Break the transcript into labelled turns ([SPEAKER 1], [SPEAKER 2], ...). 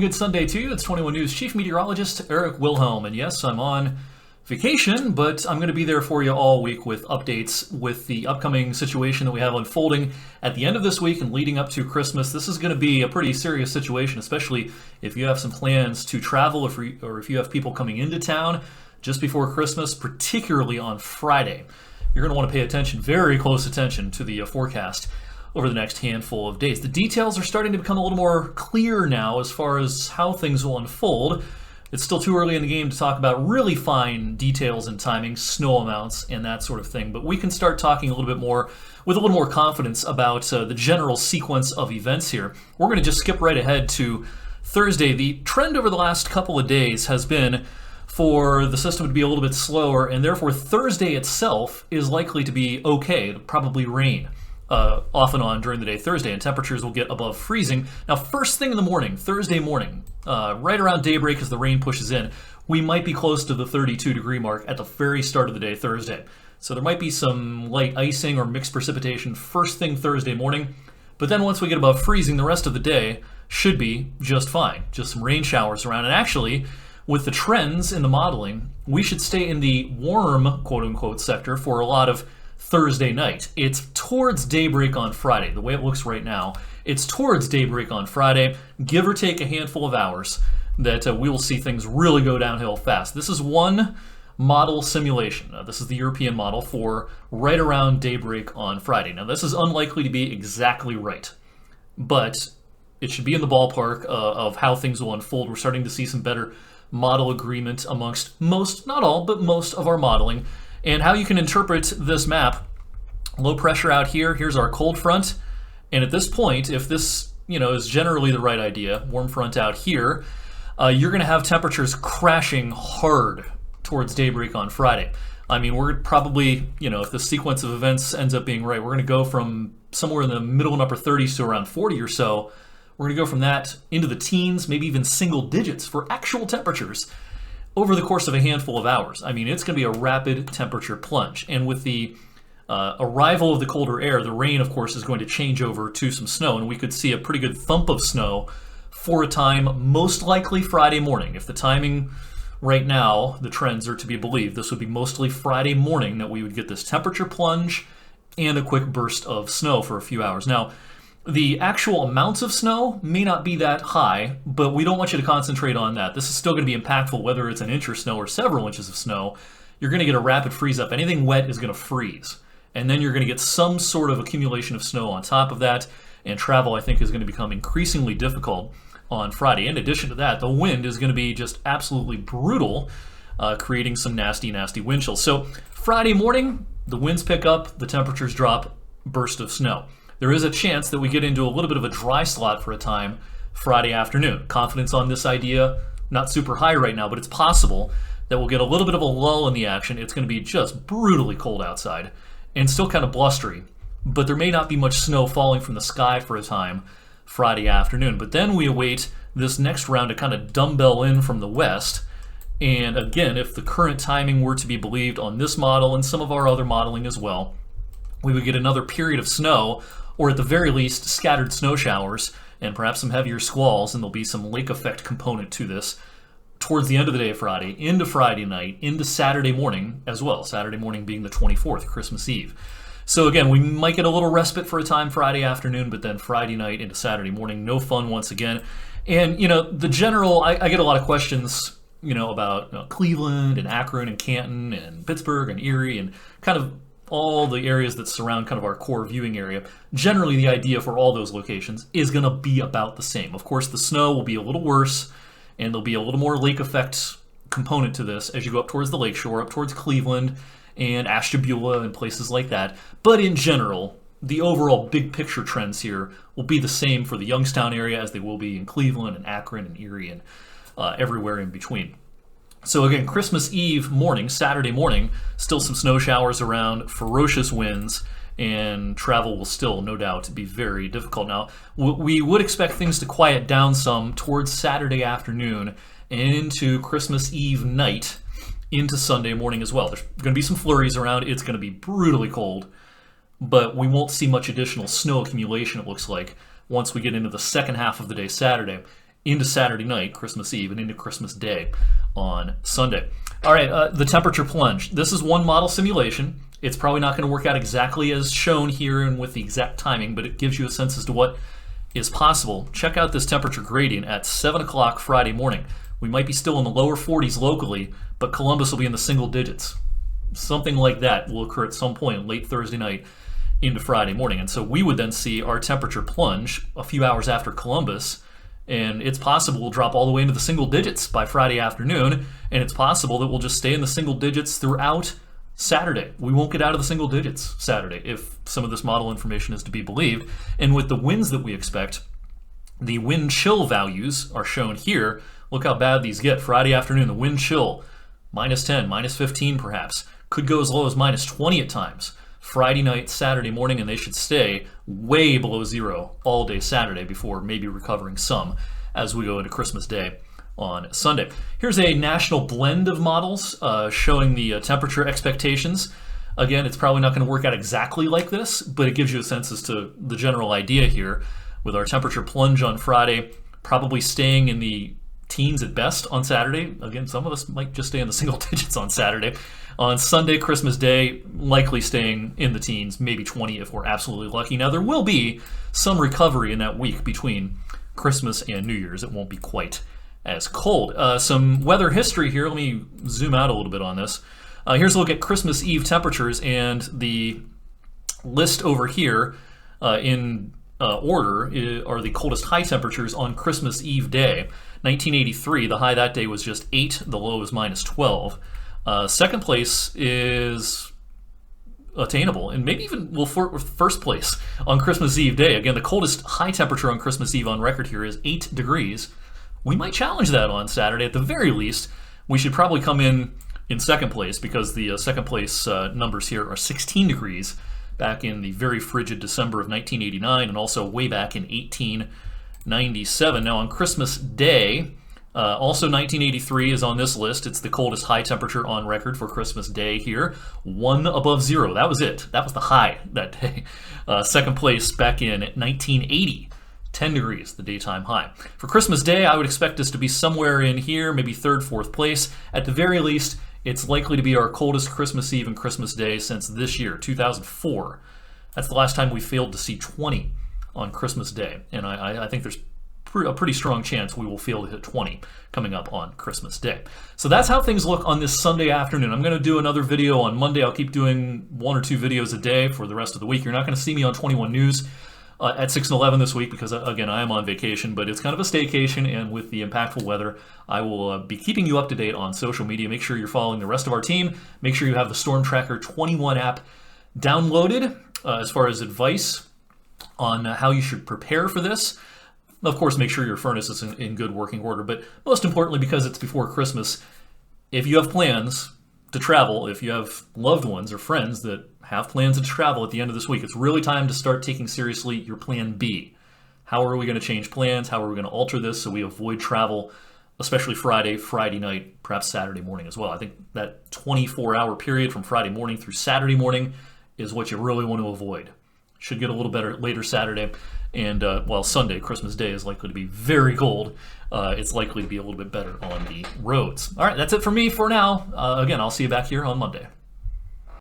[SPEAKER 1] good Sunday to you. It's 21 News Chief Meteorologist Eric Wilhelm. And yes, I'm on vacation, but I'm going to be there for you all week with updates with the upcoming situation that we have unfolding at the end of this week and leading up to Christmas. This is going to be a pretty serious situation, especially if you have some plans to travel or if you have people coming into town just before Christmas, particularly on Friday. You're going to want to pay attention, very close attention to the forecast over the next handful of days. The details are starting to become a little more clear now as far as how things will unfold. It's still too early in the game to talk about really fine details and timing, snow amounts, and that sort of thing. But we can start talking a little bit more with a little more confidence about the general sequence of events here. We're going to just skip right ahead to Thursday. The trend over the last couple of days has been for the system to be a little bit slower, and therefore Thursday itself is likely to be okay. It'll probably rain off and on during the day Thursday, and temperatures will get above freezing. Now, first thing in the morning, Thursday morning, right around daybreak as the rain pushes in, we might be close to the 32-degree mark at the very start of the day Thursday. So there might be some light icing or mixed precipitation first thing Thursday morning, but then once we get above freezing, the rest of the day should be just fine. Just some rain showers around, and actually, with the trends in the modeling, we should stay in the warm, quote-unquote, sector for a lot of Thursday night. It's towards daybreak on Friday. The way it looks right now, it's towards daybreak on Friday, give or take a handful of hours, that we will see things really go downhill fast. This is one model simulation. This is the European model for right around daybreak on Friday. Now, this is unlikely to be exactly right, but it should be in the ballpark of how things will unfold. We're starting to see some better model agreement amongst most, not all, but most of our modeling. And how you can interpret this map: low pressure out here, here's our cold front, and at this point, if this is generally the right idea, warm front out here, you're going to have temperatures crashing hard towards daybreak on Friday. I mean, we're probably, if the sequence of events ends up being right, we're going to go from somewhere in the middle and upper 30s to around 40 or so. We're going to go from that into the teens, maybe even single digits for actual temperatures over the course of a handful of hours. I mean, it's going to be a rapid temperature plunge. And with the arrival of the colder air, the rain, of course, is going to change over to some snow. And we could see a pretty good thump of snow for a time, most likely Friday morning. If the timing right now, the trends are to be believed, this would be mostly Friday morning that we would get this temperature plunge and a quick burst of snow for a few hours. Now, the actual amounts of snow may not be that high, but we don't want you to concentrate on that. This is still going to be impactful whether it's an inch of snow or several inches of snow. You're going to get a rapid freeze up. Anything wet is going to freeze. And then you're going to get some sort of accumulation of snow on top of that. And travel, I think, is going to become increasingly difficult on Friday. In addition to that, the wind is going to be just absolutely brutal, creating some nasty, nasty wind chills. So Friday morning, the winds pick up, the temperatures drop, burst of snow. There is a chance that we get into a little bit of a dry slot for a time Friday afternoon. Confidence on this idea, not super high right now, but it's possible that we'll get a little bit of a lull in the action. It's going to be just brutally cold outside and still kind of blustery, but there may not be much snow falling from the sky for a time Friday afternoon. But then we await this next round to kind of dumbbell in from the west. And again, if the current timing were to be believed on this model and some of our other modeling as well, we would get another period of snow, or at the very least, scattered snow showers and perhaps some heavier squalls, and there'll be some lake effect component to this towards the end of the day Friday, into Friday night, into Saturday morning as well, Saturday morning being the 24th, Christmas Eve. So again, we might get a little respite for a time Friday afternoon, but then Friday night into Saturday morning, no fun once again. And, the general, I get a lot of questions, about Cleveland and Akron and Canton and Pittsburgh and Erie and kind of all the areas that surround kind of our core viewing area. Generally, the idea for all those locations is going to be about the same. Of course, the snow will be a little worse, and there'll be a little more lake effect component to this as you go up towards the lakeshore, up towards Cleveland and Ashtabula and places like that. But in general, the overall big picture trends here will be the same for the Youngstown area as they will be in Cleveland and Akron and Erie and everywhere in between. So again, Christmas Eve morning, Saturday morning, still some snow showers around, ferocious winds, and travel will still, no doubt, be very difficult. Now, we would expect things to quiet down some towards Saturday afternoon and into Christmas Eve night, into Sunday morning as well. There's going to be some flurries around. It's going to be brutally cold, but we won't see much additional snow accumulation, it looks like, once we get into the second half of the day Saturday. into Saturday night, Christmas Eve, and into Christmas Day on Sunday. All right, the temperature plunge. This is one model simulation. It's probably not going to work out exactly as shown here and with the exact timing, but it gives you a sense as to what is possible. Check out this temperature gradient at 7 o'clock Friday morning. We might be still in the lower 40s locally, but Columbus will be in the single digits. Something like that will occur at some point late Thursday night into Friday morning. And so we would then see our temperature plunge a few hours after Columbus, and it's possible we'll drop all the way into the single digits by Friday afternoon, and it's possible that we'll just stay in the single digits throughout Saturday. We won't get out of the single digits Saturday if some of this model information is to be believed. And with the winds that we expect, the wind chill values are shown here. Look how bad these get. Friday afternoon, the wind chill, -10, -15 perhaps. Could go as low as -20 at times. Friday night, Saturday morning, and they should stay way below zero all day Saturday before maybe recovering some as we go into Christmas Day on Sunday. Here's a national blend of models showing the temperature expectations. Again, it's probably not going to work out exactly like this, but it gives you a sense as to the general idea here. With our temperature plunge on Friday, probably staying in the teens at best on Saturday. Again, some of us might just stay in the single digits on Saturday. On Sunday, Christmas Day, likely staying in the teens, maybe 20 if we're absolutely lucky. Now, there will be some recovery in that week between Christmas and New Year's. It won't be quite as cold. Some weather history here. Let me zoom out a little bit on this. Here's a look at Christmas Eve temperatures, and the list over here in order are the coldest high temperatures on Christmas Eve day. 1983, the high that day was just 8, the low was -12. Second place is attainable, and maybe even first place on Christmas Eve day. Again, the coldest high temperature on Christmas Eve on record here is 8 degrees. We might challenge that on Saturday. At the very least, we should probably come in second place, because the second place numbers here are 16 degrees back in the very frigid December of 1989, and also way back in 1897. Now on Christmas Day, also 1983 is on this list. It's the coldest high temperature on record for Christmas Day here. 1 above 0. That was it. That was the high that day. Second place back in 1980. 10 degrees, the daytime high. For Christmas Day, I would expect us to be somewhere in here, maybe third, fourth place. At the very least, it's likely to be our coldest Christmas Eve and Christmas Day since this year, 2004. That's the last time we failed to see 20 on Christmas Day. And I think there's a pretty strong chance we will fail to hit 20 coming up on Christmas Day. So that's how things look on this Sunday afternoon. I'm going to do another video on Monday. I'll keep doing 1 or 2 videos a day for the rest of the week. You're not going to see me on 21 News at 6 and 11 this week because, again, I am on vacation, but it's kind of a staycation, and with the impactful weather, I will be keeping you up to date on social media. Make sure you're following the rest of our team. Make sure you have the Storm Tracker 21 app downloaded as far as advice on how you should prepare for this. Of course, make sure your furnace is in good working order, but most importantly, because it's before Christmas, if you have plans to travel, if you have loved ones or friends that have plans to travel at the end of this week, it's really time to start taking seriously your plan B. How are we going to change plans? How are we going to alter this so we avoid travel, especially Friday night, perhaps Saturday morning as well? I think that 24-hour period from Friday morning through Saturday morning is what you really want to avoid. Should get a little better later Saturday, and while Sunday, Christmas Day, is likely to be very cold, it's likely to be a little bit better on the roads. All right, that's it for me for now. Again, I'll see you back here on Monday.